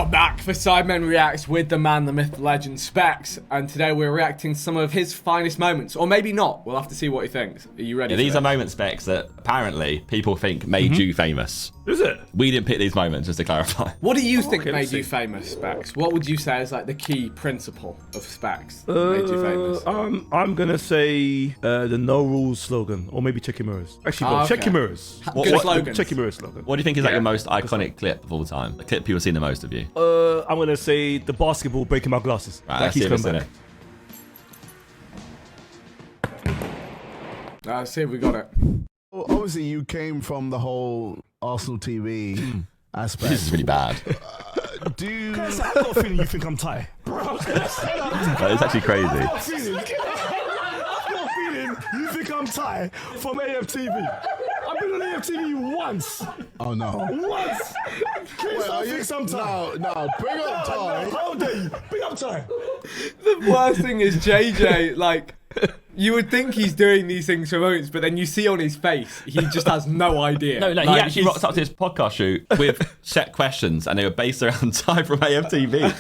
We are back for Sidemen Reacts with the man, the myth, the legend, Specs, and today we're reacting to some of his finest moments, or maybe not. We'll have to see what he thinks. Are you ready? Yeah, these are moments, Specs, that apparently people think made you famous. Is it? We didn't pick these moments, just to clarify. What do you think made you famous, Specs? What would you say is like the key principle of Specs that made you famous? I'm gonna say the no rules slogan, or maybe check your mirrors. Actually, no, check your mirrors. Good slogan. Check your mirrors slogan. What do you think is like your most iconic clip of all time? The clip people have seen the most of you? I'm gonna say the basketball breaking my glasses. Right, That let's see keeps if it's coming in back. it. Let's see if we got it. Well, obviously, you came from the whole Arsenal TV aspect. This is really bad. Do you... I've got a feeling you think I'm Thai. It's actually crazy. I've got a feeling you think I'm Thai from AFTV. I've been on AFTV once. Oh, no. Once. Chris, I think I'm Thai. No, bring up Ty. How dare you? Bring up Thai. The worst thing is JJ, like, you would think he's doing these things for moments, but then you see on his face, he just has no idea. No, like, he actually rocked up to his podcast shoot with set questions, and they were based around Ty from AFTV.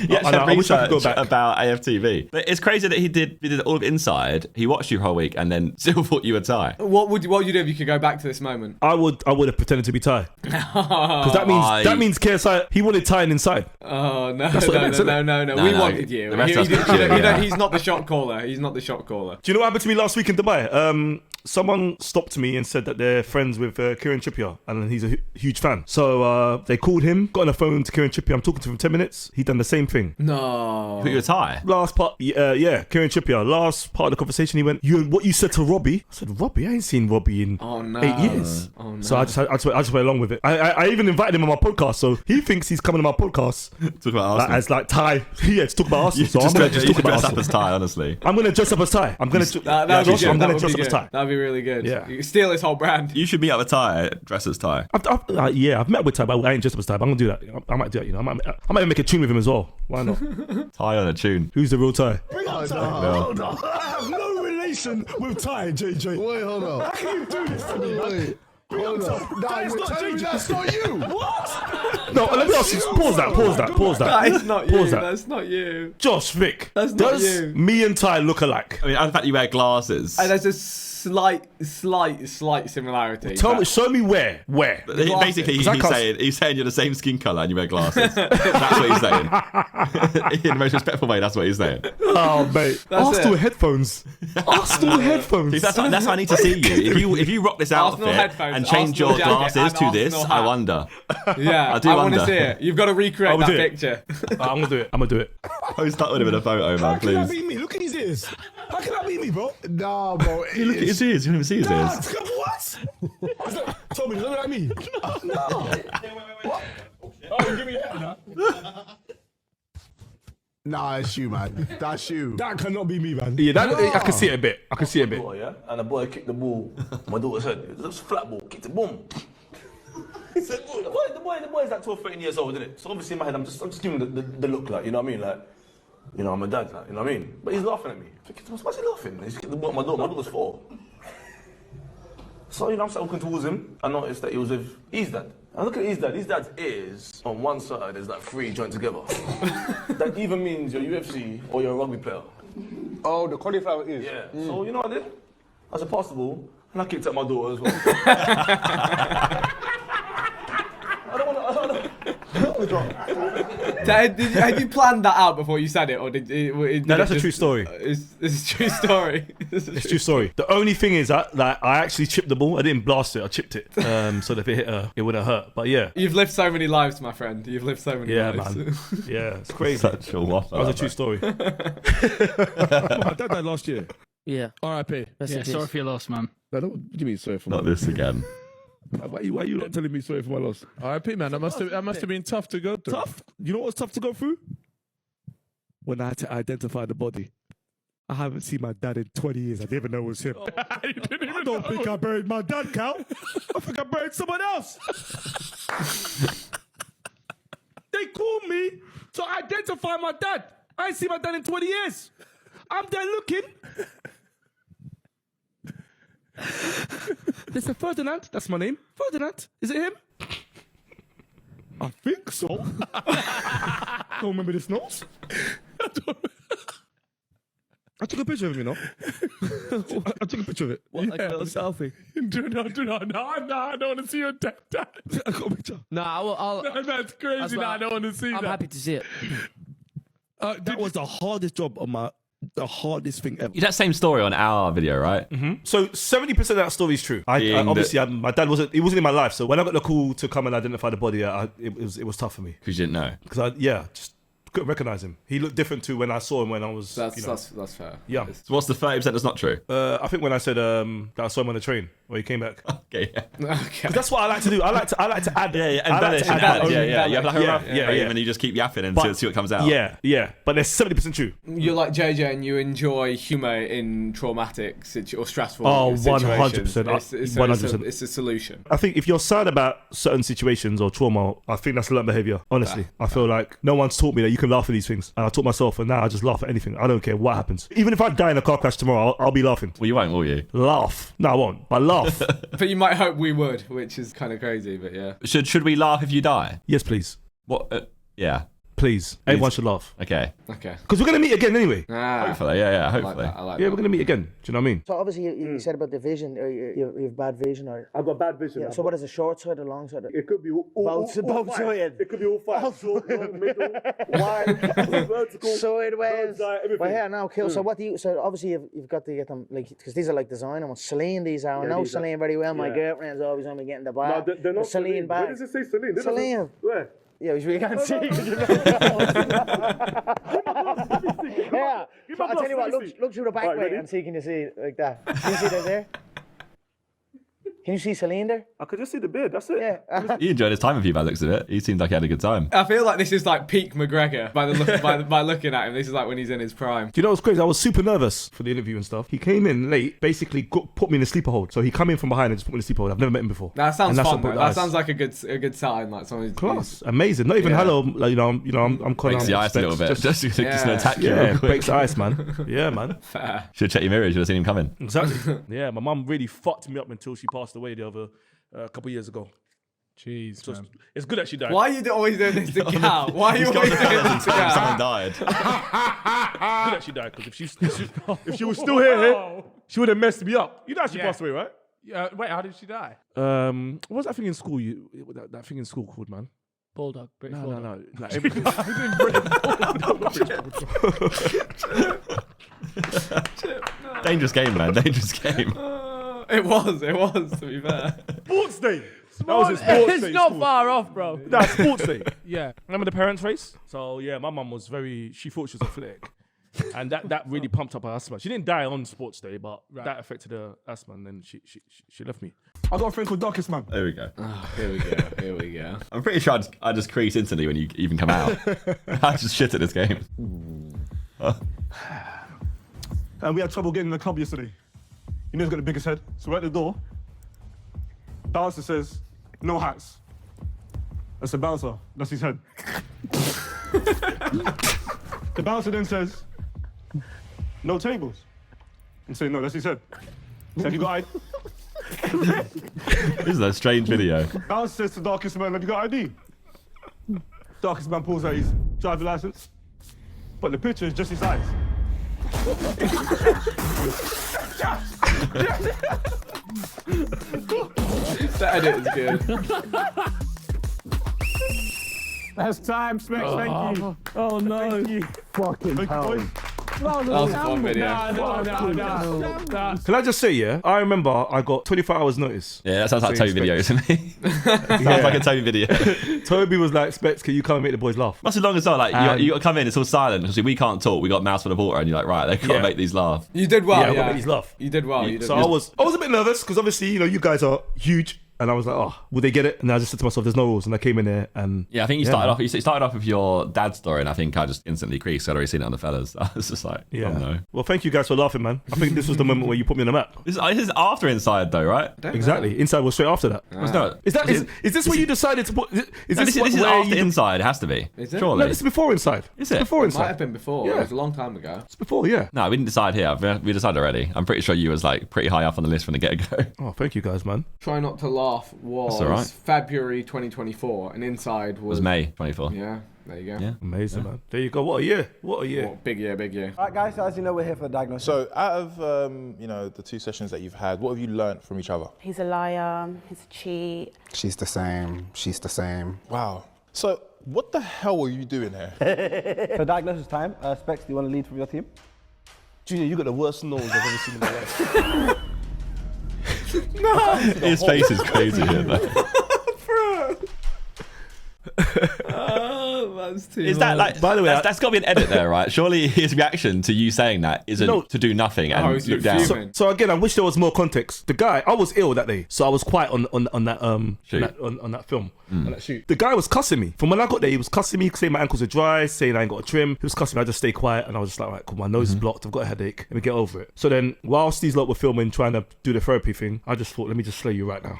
He actually had research about AFTV. But it's crazy that he did all of Inside. He watched you for a whole week and then still thought you were Ty. What would you do if you could go back to this moment? I would have pretended to be Thai. Because that means KSI, he wanted Thai inside. Oh, no, what it meant, no. We wanted you. The rest of us He's not the shot caller. He's not the shot caller. Do you know what happened to me last week in Dubai? Someone stopped me and said that they're friends with Kieran Trippier, and he's a huge fan. So they called him, got on the phone to Kieran Trippier. I'm talking to him for 10 minutes. He done the same thing. No. Who you were Ty? Last part, yeah, Kieran Trippier. Last part of the conversation, he went, what you said to Robbie? I said, Robbie? I ain't seen Robbie in 8 years. Oh, no. So I just went along with it. I even invited him on my podcast, so he thinks he's coming to my podcast. Talk about Arsenal. As like Ty. Yeah, to talk about Arsenal. So I'm going to just talk about dress up Arsenal. as Ty, honestly. I'm going to to dress up as Ty. I'm going to dress up as Ty. That'd be really good. Yeah. You steal his whole brand. You should meet up with Ty, dress as Ty. Yeah, I've met with Ty, but I ain't dressed up as Ty. But I'm going to do that. I might do that, you know. I might make a tune with him as well. Why not? Ty on a tune. Who's the real Ty? Bring up Ty. Hold on. I have no relation with Ty, JJ. Wait, hold on. How can you do this to me, man? Wait. Hold on. That's not JJ. That's not you. What? No, let me ask you. Pause that. That is not you. Pause that. That's not you. Josh, Vic. That's not does you. me and Ty look alike? I mean, the fact you wear glasses. And there's a slight similarity. Show me where. Basically, he's saying you're the same skin color and you wear glasses. That's what he's saying. In the most respectful way, that's what he's saying. Oh, mate. Arsenal headphones. Arsenal headphones. See, that's how I need to see you. If you rock this outfit and change your glasses to this, I wonder. Yeah, I want to see it. You've got to recreate that picture. I'm gonna do it. Post that with him in a photo, man, please. How can that be me? Look at his ears. How can that be me, bro? Nah, bro. Look at his ears. You don't even see his ears. What? Tommy, look at me. No. What? Oh, give me a hand now. Nah, it's you, man. That's you. That cannot be me, man. Yeah, I can see it a bit. Boy, yeah? And the boy kicked the ball. My daughter said, it was a flat ball, kicked it, boom. He said, the boy is like 12, 13 years old, isn't it? So obviously in my head, I'm just giving him the look, like, you know what I mean? Like, you know, I'm a dad, like, you know what I mean? But he's laughing at me. Why's he laughing? He's kicked the ball at my daughter's 4. So, you know, I'm walking towards him. I noticed that he was with his dad. And look at his dad. His dad's ears, on one side, there's like 3 joined together. That even means you're UFC or you're a rugby player. Oh, the cauliflower is. Yeah. So, you know what I did? I said, pass the ball, and I kicked at my daughter as well. I don't want to. Had you planned that out before you said it, or did No, that's a true story. This is a true story. It's a true story. The only thing is that I actually chipped the ball. I didn't blast it. I chipped it. So that if it hit her, it wouldn't hurt. But yeah. You've lived so many lives, my friend. You've lived so many lives. Man. Yeah, it's crazy. Such a waffle. That was a true story. My dad died last year. Yeah. R.I.P. Yeah, sorry for your loss, man. No, what do you mean sorry for Not my this again. Why are you not telling me sorry for my loss? R.I.P. man, that must have been tough to go through. Tough? You know what's tough to go through? When I had to identify the body. I haven't seen my dad in 20 years. I didn't even know it was him. I don't think I buried my dad, Cal. I think I buried someone else. They called me to identify my dad. I ain't seen my dad in 20 years. I'm there looking. There's a Ferdinand. That's my name. Ferdinand. Is it him? I think so. Don't remember this notes. I took a picture of him, you know. I took a picture of it. What, like a little selfie? No, I don't want to see your dad. I got a picture. No, I'll No, that's crazy. No, I don't want to see I'm that. happy to see it. That was the hardest job on the hardest thing ever. That same story on our video, right? So 70% of that story is true. My dad wasn't in my life. So when I got the call to come and identify the body, it was tough for me. Because you didn't know. Because just couldn't recognize him. He looked different to when I saw him when I was. That's fair. Yeah. So what's the 30% that's not true? I think when I said that I saw him on the train when he came back. Okay, yeah. Okay. That's what I like to do. I like to add. Embellish and add. Yeah. You have like a rough frame yeah. and you just keep yapping and see what comes out. Yeah. But there's 70% true. You're like JJ and you enjoy humour in traumatic or stressful situations. 100%. 100%. It's a solution. I think if you're sad about certain situations or trauma, I think that's learned behaviour. Honestly, I feel like no one's taught me that you can laugh at these things. And I taught myself, and now I just laugh at anything. I don't care what happens. Even if I die in a car crash tomorrow, I'll be laughing. Well, you won't, will you? Laugh. No, I won't. But laugh. But you might hope we would, which is kind of crazy, but yeah. Should we laugh if you die? Yes, please. What? Yeah. Please. Everyone should laugh. Okay. Because we're going to meet again anyway. Hopefully, yeah, hopefully. I like Yeah, that. we're going to meet again. Do you know what I mean? So obviously you said about the vision, or you have bad vision, or I've got bad vision. yeah. So what is a short side or long side? It could be all Both sides. It could be all five. Short, long, middle, wide, vertical, Sideways. everything. Well, yeah, now cool. So what do you? So obviously you've got to get them like because these are like designer ones. Celine, these are. I know Celine very well. My girlfriend's always on me getting the bag. No, they're not the Celine bag. Where does it say Celine? Celine. Where? Yeah, we can't see. Yeah. I'll tell you what. Look through the back way and see. Can you see like that? Can you see that there? Can you see Celine there? I could just see the beard. That's it. Yeah. He enjoyed his time with you by the looks of it. He seemed like he had a good time. I feel like this is like peak McGregor by the look, by looking at him. This is like when he's in his prime. Do you know what's crazy? I was super nervous for the interview and stuff. He came in late, basically put me in a sleeper hold. So he come in from behind and just put me in a sleeper hold. I've never met him before. That sounds And that's fun. what broke Though. the That ice. sounds like a good sign. Like someone Class, amazing. Not even Yeah. hello. Like, I'm calling. Breaks the ice a little bit. Just to attack you. Yeah, real quick. breaks the ice, man. Yeah, man. fair. Should have checked your mirror. You should have seen him coming. Exactly. Yeah, my mum really fucked me up until she passed away a couple years ago. Jeez, man. It's good that she died. Why are you always doing this to Cal? Why are you always doing this to Someone Cal? died. Good that she died, because if she was still here, she would have messed me up. You know she passed away, right? Wait, how did she die? What was that thing in school? That thing in school called, man? Bulldog. British No. Bulldog. Dangerous game, man. Dangerous game. It was, to be fair. Sports day. That was a sports day. It's not far off, bro. That's sports day. Yeah. Remember the parents' race? So yeah, my mum was she thought she was athletic. And that really pumped up her asthma. She didn't die on sports day, but that affected her asthma, and then she left me. I got a friend called Darkest Man. There we go. Here we go. I'm pretty sure I just crease instantly when you even come out. I just shit at this game. And we had trouble getting in the club yesterday. You know he's got the biggest head. So we're at the door. Bouncer says, no hats. That's the bouncer. That's his head. The bouncer then says, no tables. And say, no, that's his head. So have you got ID? This is a strange video. Bouncer says to Darkest Man, have you got ID? Darkest Man pulls out his driver license. But the picture is just his eyes. The edit is good. That's time, Specs. Thank you. Oh no. Thank you. Fucking hell. That was a fun video. No. Can I just say, yeah? I remember I got 24 hours notice. Yeah, that sounds like a Saying Toby video to me. Sounds like a Toby video. Toby was like, Specs, can you come and make the boys laugh? Must be long as well. Like you got to come in, it's all silent. Obviously, we can't talk. We got mouths full of water, and you're like, right, they've got to make these laugh. You did well. Yeah, I got to make these laugh. You did well. So I was a bit nervous because obviously, you guys are huge. And I was like, oh, will they get it? And I just said to myself, there's no rules. And I came in there and... Yeah, I think you started off with your dad's story, and I think I just instantly creased. I'd already seen it on the fellas. I was just like, oh no. Well, thank you guys for laughing, man. I think this was the moment where you put me on the map. This is after Inside, though, right? Exactly. Inside was straight after that. No, Is this where you decided to put... this is after Inside. It has to be. Is it? Surely. No, this is before Inside. Is it? It's before It might Inside. have been before. Yeah. It was a long time ago. It's before, yeah. No, we didn't decide here. We decided already. I'm pretty sure you was like pretty high up on the list from the get-go. Oh, thank you guys, man. Try not to laugh half was all right. February 2024, and inside was May 24. Yeah, there you go. Yeah. Amazing, man. There you go. What a year. What a year. Oh, big year, big year. All right, guys, so as you know, we're here for the diagnosis. So out of, you know, the 2 sessions that you've had, what have you learnt from each other? He's a liar, he's a cheat. She's the same, she's the same. Wow. So what the hell were you doing here? For diagnosis time, Specs, do you want to lead from your team? Junior, you got the worst nose I've ever seen in my life. No! His face is crazy here, though. That's too Is that like, by the way, that's got to be an edit there, right? Surely his reaction to you saying that isn't to do nothing and look down. So again, I wish there was more context. The guy, I was ill that day, so I was quiet on that film, on that shoot. The guy was cussing me. From when I got there, he was cussing me, saying my ankles are dry, saying I ain't got a trim. He was cussing me. I just stayed quiet, and I was just like, right, cool, my nose is blocked. I've got a headache. Let me get over it. So then, whilst these lot were filming, trying to do the therapy thing, I just thought, let me just slay you right now,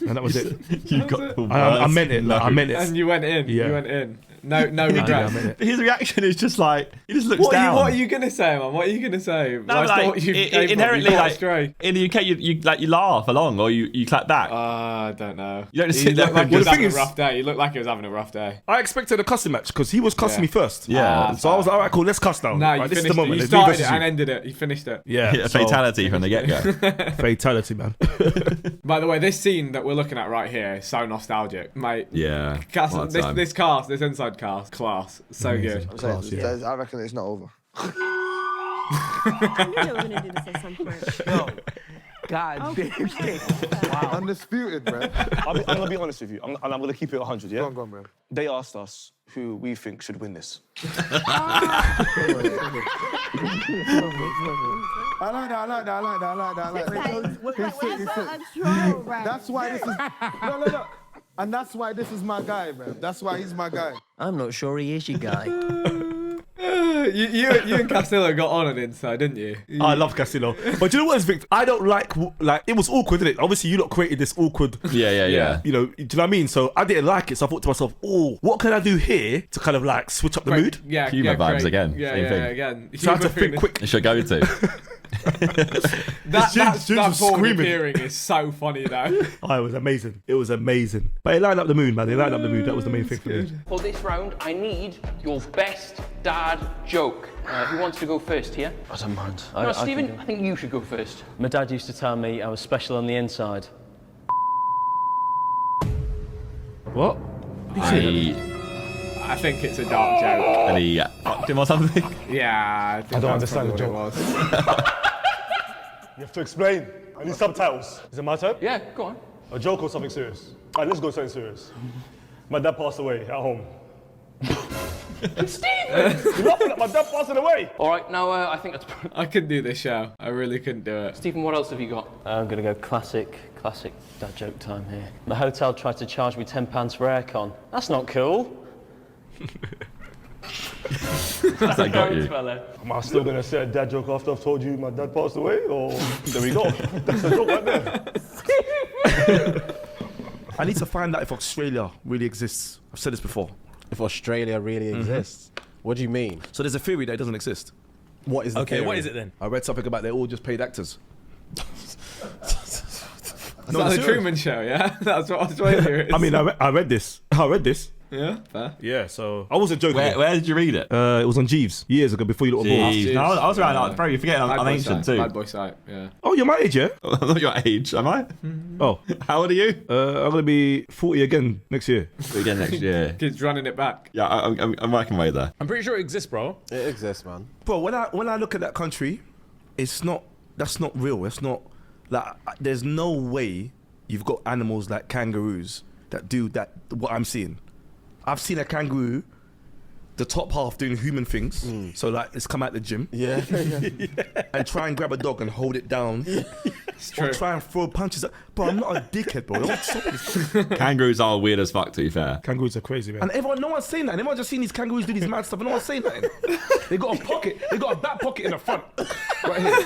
and that was it. You got the I meant it. no. I meant it. And you went in. Yeah. You went in. No regrets. His reaction is just like, he just looks down. What are you gonna say, man? What are you gonna say? No, like, inherently, like, in the UK, you laugh along or you clap back. I don't know. You don't sit there. Like he was having a rough day. He looked like he was having a rough day. I expected a cussing match because he was cussing me first. Yeah. So I was like, all right, cool, let's cuss now. No, right, you this is finished the it. moment. You started it and ended it. You finished it. Yeah. Fatality from the get-go. Fatality, man. By the way, this scene that we're looking at right here is so nostalgic, mate. Yeah. This cast, this inside cast, class, so good. I reckon it's not over. I knew they were going to do this at some point. No. God damn. Wow. Undisputed, bro. I'm going to be honest with you, and I'm going to keep it 100, yeah? Go on, bro. They asked us who we think should win this. I like that. That's why this is... No. And that's why this is my guy, man. That's why he's my guy. I'm not sure he is your guy. You and Castillo got on an inside, didn't you? I love Castillo. But do you know what is, Victor? I don't like, it was awkward, didn't it? Obviously, you lot created this awkward... Yeah. You know, do you know what I mean? So I didn't like it, so I thought to myself, oh, what can I do here to kind of like switch up the mood? Yeah, Humour vibes again. Yeah, Same thing. again. So I had to think quick. It should go to. That Paul appearing is so funny though. Oh, it was amazing. It was amazing. But it lined up the mood, man. It lined up the mood. That was the main thing for me. For this round, I need your best dad joke. Who wants to go first here? I don't mind. No, Stephen, I think you should go first. My dad used to tell me I was special on the inside. What? I think it's a dark joke. And he fucked him or something? Yeah, I don't understand the joke. Was. You have to explain. I need subtitles. Is it my turn? Yeah, go on. A joke or something serious? All right, let's go something serious. My dad passed away at home. Stephen! You're laughing at my dad passing away. All right, now I think that's... I couldn't do this show. I really couldn't do it. Stephen, what else have you got? I'm going to go classic dad joke time here. The hotel tried to charge me £10 for aircon. That's not cool. I got you. Am I still going to say a dad joke after I've told you my dad passed away? Or there we go. That's a joke right there. I need to find out if Australia really exists. I've said this before. If Australia really exists? What do you mean? So there's a theory that it doesn't exist. What is the theory? What is it then? I read something about they're all just paid actors. Is that the Truman Show, yeah? That's what I was trying to hear. I mean, I read this. Yeah, fair. Yeah, so I wasn't joking. Where did you read it? It was on Jeeves years ago before you lot were born. No, I was around. Bro, you're forgetting I'm ancient too. Bad boy site, yeah. Oh, you're my age, yeah? I'm not your age, am I? Oh. How old are you? I'm going to be 40 again next year. Again next year. Kids running it back. Yeah, I'm working way there. I'm pretty sure it exists, bro. It exists, man. Bro, when I look at that country, that's not real. It's not, like, there's no way you've got animals like kangaroos that do that, what I'm seeing. I've seen a kangaroo, the top half doing human things. So like, it's come out the gym. Yeah. And try and grab a dog and hold it down. It's true. Or try and throw punches. Bro, I'm not a dickhead, bro. Don't stop this. Kangaroos are weird as fuck, to be fair. Kangaroos are crazy, man. And no one's saying that. Everyone's just seen these kangaroos do these mad stuff and no one's saying that. They got a pocket. They got a back pocket in the front. Right here.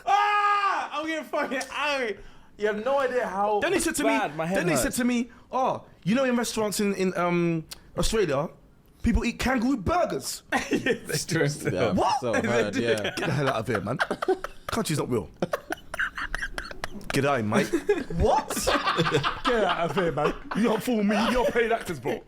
I'm getting fucking angry. You have no idea how Then he said to me, oh, you know in restaurants in Australia, people eat kangaroo burgers. It's true. Yeah, what? So heard, yeah. Get the hell out of here, man. Country's not real. G'day, mate. What? Get out of here, man. You don't fool me. You're paid actors, bro.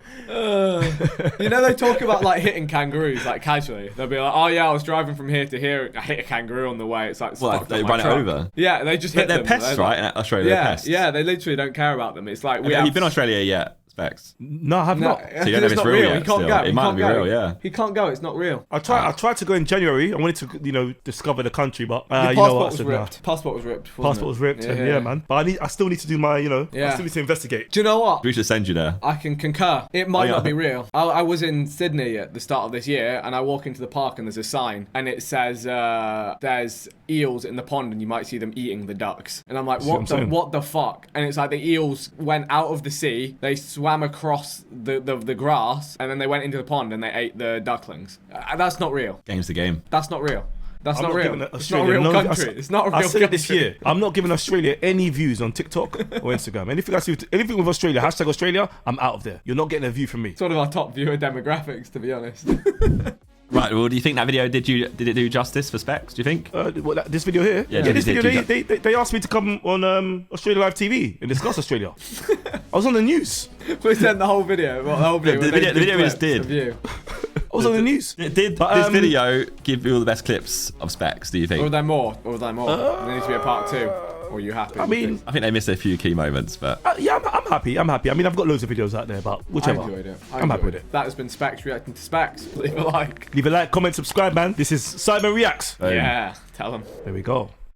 You know, they talk about like hitting kangaroos, like casually. They'll be like, oh yeah, I was driving from here to here. I hit a kangaroo on the way. It's like, well, they run it over. Yeah, they just hit them. They're pests, right? In Australia, yeah, they're pests. Yeah, they literally don't care about them. It's like, have you been to Australia yet? Specs. No, I have not. So you don't know if it's real yet. He can't go. It might not be real, yeah. He can't go. It's not real. I tried to go in January. I wanted to, you know, discover the country, but Your you know what? was ripped. Passport was ripped. Passport was ripped. Yeah, man. But I still need to do my, you know, I still need to investigate. Do you know what? We should send you there. I can concur. It might not be real. I was in Sydney at the start of this year, and I walk into the park, and there's a sign, and it says there's eels in the pond, and you might see them eating the ducks. And I'm like, what the fuck? And it's like the eels went out of the sea, they swam across the grass, and then they went into the pond and they ate the ducklings. That's not real. Game's the game. That's not real. That's not real. It's not a real country. It's not a real country. I said it this year. I'm not giving Australia any views on TikTok or Instagram. Anything with Australia, hashtag Australia, I'm out of there. You're not getting a view from me. Sort of our top viewer demographics, to be honest. Right, well, do you think that video did it do justice for Specs? Do you think? This video here? Yeah, this video. They asked me to come on Australia Live TV and discuss Australia. I was on the news. We sent the whole video. Well, the whole video. The video we just did. I was on the news. Did this video give you all the best clips of Specs? Do you think? Or were there more? There needs to be a part 2. Or are you happy? I mean, I think they missed a few key moments, but yeah, I'm happy. I mean, I've got loads of videos out there, but whichever. I enjoyed it. I'm happy with it. That has been Specs reacting to Specs. Leave a like. Leave a like, comment, subscribe, man. This is Sidemen Reacts. Yeah, tell them. There we go.